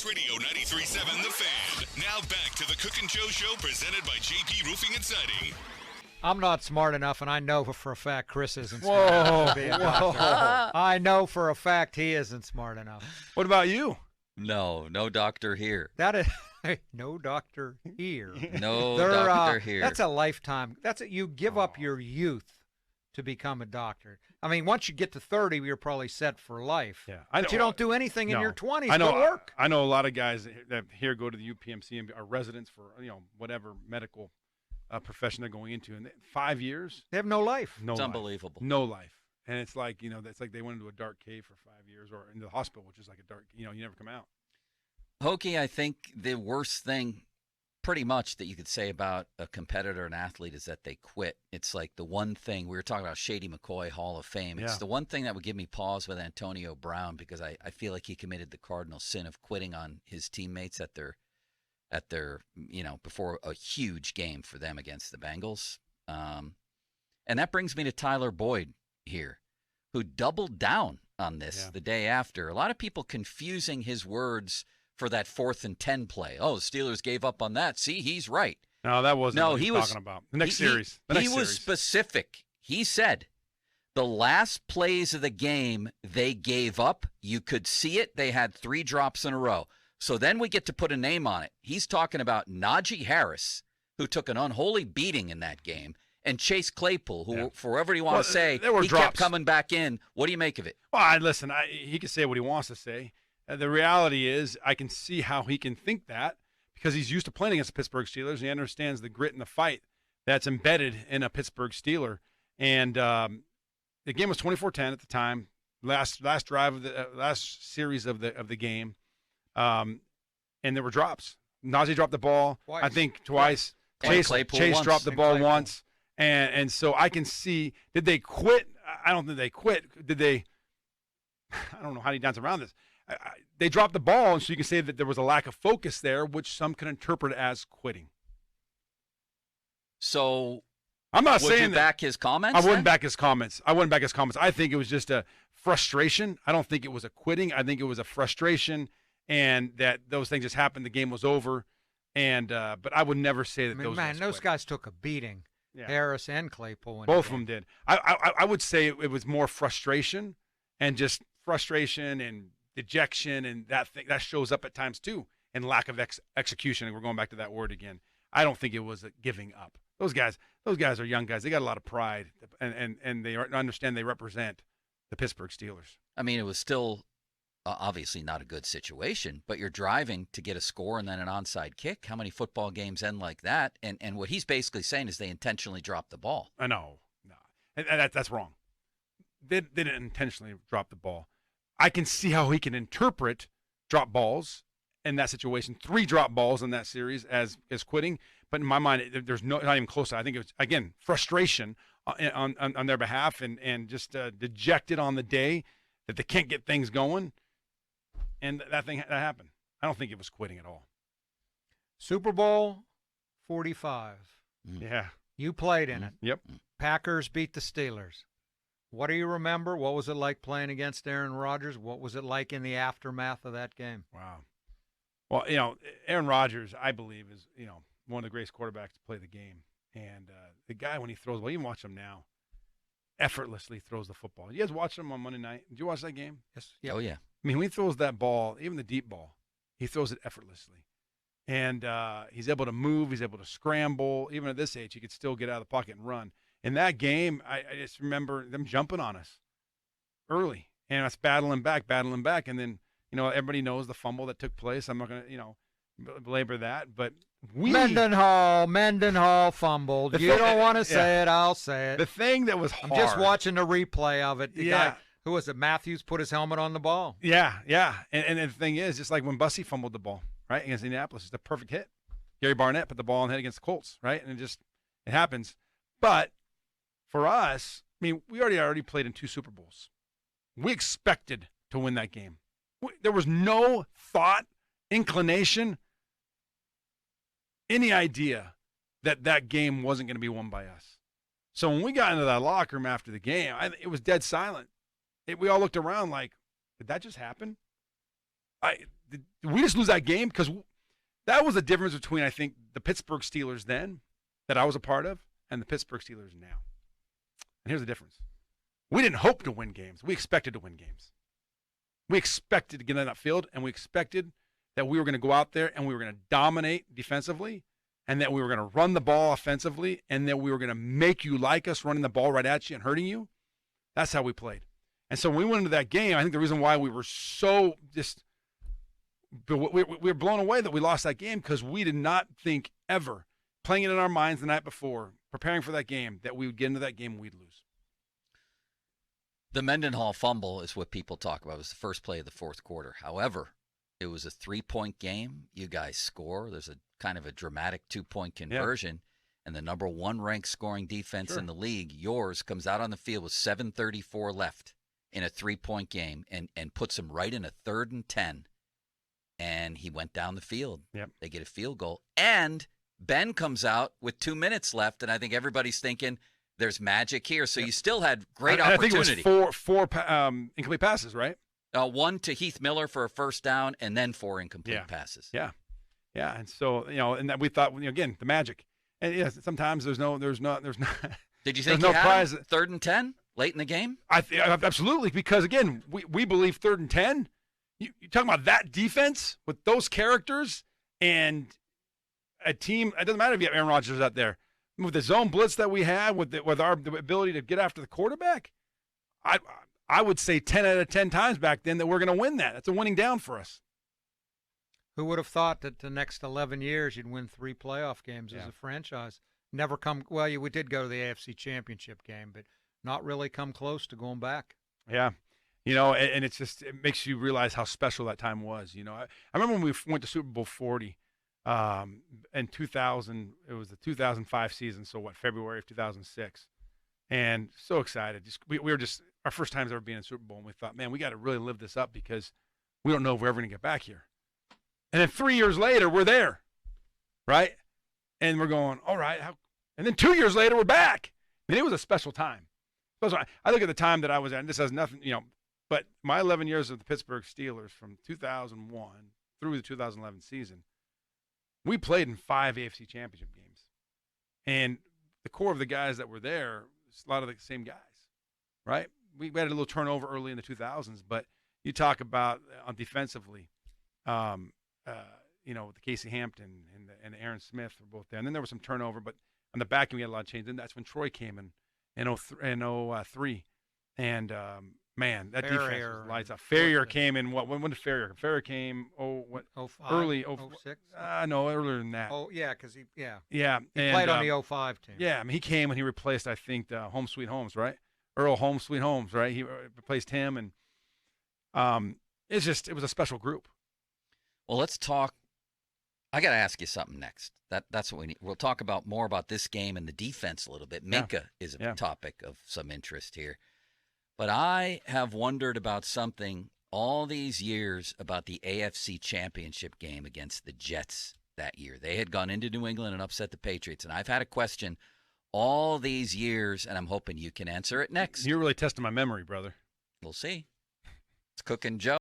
Sports Radio 93.7 The Fan. Now back to the Cook and Joe Show presented by JP Roofing and Siding. I'm not smart enough, and I know for a fact Chris isn't smart enough to be a doctor. I know for a fact he isn't smart enough. What about you? No doctor here. That is no doctor here. No doctor here. That's a lifetime. You give up your youth to become a doctor. I mean, once you get to 30, you're probably set for life. Yeah, but you don't do anything in your 20s. I know. But work. I know a lot of guys that here go to the UPMC and are residents for whatever medical profession they're going into, and 5 years they have no life. No, it's life. Unbelievable. No life, and it's like it's like they went into a dark cave for 5 years, or into the hospital, which is like a dark. You never come out. Hoke, I think the worst thing, pretty much, that you could say about a competitor, an athlete, is that they quit. It's like the one thing we were talking about, Shady McCoy, Hall of Fame. It's the one thing that would give me pause with Antonio Brown, because I feel like he committed the cardinal sin of quitting on his teammates at their before a huge game for them against the Bengals. And that brings me to Tyler Boyd here, who doubled down on this the day after. A lot of people confusing his words for that 4th and 10 play. Oh, the Steelers gave up on that. See, he's right. No, that wasn't what he was was talking about. The next series. He was specific. He said the last plays of the game they gave up. You could see it. They had 3 drops in a row. So then we get to put a name on it. He's talking about Najee Harris, who took an unholy beating in that game, and Chase Claypool, who, for whatever you want to say, he kept coming back in. What do you make of it? Well, listen, he can say what he wants to say. The reality is I can see how he can think that, because he's used to playing against the Pittsburgh Steelers, and he understands the grit and the fight that's embedded in a Pittsburgh Steeler. And the game was 24-10 at the time, last drive of the last series of the game. And there were drops. Najee dropped the ball, I think, twice. Chase dropped the ball once. And so I can see, did they quit? I don't think they quit. Did they? I don't know how to dance around this. They dropped the ball, and so you can say that there was a lack of focus there, which some can interpret as quitting. So I'm not would saying you back his comments? I wouldn't back his comments. I think it was just a frustration. I don't think it was a quitting. I think it was a frustration, and that those things just happened. The game was over, and but I would never say that those guys took a beating. Yeah. Harris and Claypool. Both of them did. I would say it was more frustration, and just frustration and dejection, and that shows up at times too, and lack of execution. And we're going back to that word again. I don't think it was a giving up. Those guys are young guys. They got a lot of pride, and they understand they represent the Pittsburgh Steelers. I mean, it was still obviously not a good situation, but you're driving to get a score and then an onside kick. How many football games end like that? And what he's basically saying is they intentionally dropped the ball. No, and that's wrong. They didn't intentionally drop the ball. I can see how he can interpret drop balls in that situation. 3 drop balls in that series as quitting, but in my mind, there's not even close. I think it was, again, frustration on their behalf, and just dejected on the day that they can't get things going, and that happened. I don't think it was quitting at all. Super Bowl 45. Yeah, you played in it. Yep. Packers beat the Steelers. What do you remember? What was it like playing against Aaron Rodgers? What was it like in the aftermath of that game? Wow. Well, Aaron Rodgers, I believe, is one of the greatest quarterbacks to play the game. And the guy, when he throws, well, you can watch him now, effortlessly throws the football. You guys watched him on Monday night? Did you watch that game? Yes. Yep. Oh, yeah. I mean, when he throws that ball, even the deep ball, he throws it effortlessly. And he's able to move. He's able to scramble. Even at this age, he could still get out of the pocket and run. In that game, I just remember them jumping on us early, and us battling back. And then, everybody knows the fumble that took place. I'm not going to, belabor that. But Mendenhall fumbled. You don't want to say it, I'll say it. The thing that was hard. I'm just watching the replay of it. The guy, who was it, Matthews, put his helmet on the ball. Yeah. And the thing is, just like when Bussy fumbled the ball, right, against Indianapolis, it's a perfect hit. Gary Barnett put the ball on the head against the Colts, right? And it happens. But for us, I mean, we already played in 2 Super Bowls. We expected to win that game. There was no thought, inclination, any idea that game wasn't going to be won by us. So when we got into that locker room after the game, it was dead silent. We all looked around like, did that just happen? we just lose that game? Because that was the difference between, I think, the Pittsburgh Steelers then that I was a part of and the Pittsburgh Steelers now. And here's the difference. We didn't hope to win games. We expected to win games. We expected to get on that field, and we expected that we were going to go out there and we were going to dominate defensively, and that we were going to run the ball offensively, and that we were going to make you like us running the ball right at you and hurting you. That's how we played. And so when we went into that game, I think the reason why we were so just we were blown away that we lost that game because we did not think ever, playing it in our minds the night before, preparing for that game, that we would get into that game and we'd lose. The Mendenhall fumble is what people talk about. It was the first play of the fourth quarter. However, it was a 3-point game. You guys score. There's a kind of a dramatic 2-point conversion. Yeah. And the number 1 ranked scoring defense in the league, yours, comes out on the field with 7:34 left in a 3-point game and puts him right in a 3rd and 10. And he went down the field. Yep. They get a field goal. And Ben comes out with 2 minutes left, and I think everybody's thinking there's magic here. So you still had great opportunity. I think it was four incomplete passes, right? 1 to Heath Miller for a first down, and then 4 incomplete passes. Yeah. And so, and that we thought, again, the magic. And yes, sometimes there's not. Did you think you had prize. 3rd and 10 late in the game? Absolutely, because again, we believe 3rd and 10. You're talking about that defense with those characters and a team. It doesn't matter if you have Aaron Rodgers out there with the zone blitz that we had, with our ability to get after the quarterback. I would say 10 out of 10 times back then that we're going to win that. That's a winning down for us. Who would have thought that the next 11 years you'd win 3 playoff games as a franchise? Never come. Well, we did go to the AFC Championship game, but not really come close to going back. Yeah. And it's just, it makes you realize how special that time was. I remember when we went to Super Bowl 40 in 2000. It was the 2005 season, so February of 2006. And so excited. We were just, our first times ever being in Super Bowl, and we thought, man, we got to really live this up because we don't know if we're ever going to get back here. And then 3 years later, we're there, right? And we're going, all right. And then 2 years later, we're back. I mean, it was a special time. I look at the time that I was at, and this has nothing, but my 11 years of the Pittsburgh Steelers from 2001 through the 2011 season, we played in 5 AFC Championship games. And the core of the guys that were there, a lot of the same guys, right? We had a little turnover early in the 2000s, but you talk about defensively, the Casey Hampton and Aaron Smith were both there. And then there was some turnover, but on the back end we had a lot of change. And that's when Troy came in 03. And, man, that defense was lights out. Ferrier came in, when did Ferrier? Ferrier came, 05? Early. 06? No, earlier than that. Oh, yeah, because he played on the 05 team. Yeah, I mean, he came and he replaced, I think, the Home Sweet Homes, right? Earl Home Sweet Homes, right? He replaced him. And it was a special group. Well, let's talk. I got to ask you something next. That's what we need. We'll talk more about this game and the defense a little bit. Minka is a topic of some interest here. But I have wondered about something all these years about the AFC Championship game against the Jets that year. They had gone into New England and upset the Patriots. And I've had a question all these years, and I'm hoping you can answer it next. You're really testing my memory, brother. We'll see. It's Cook and Joe.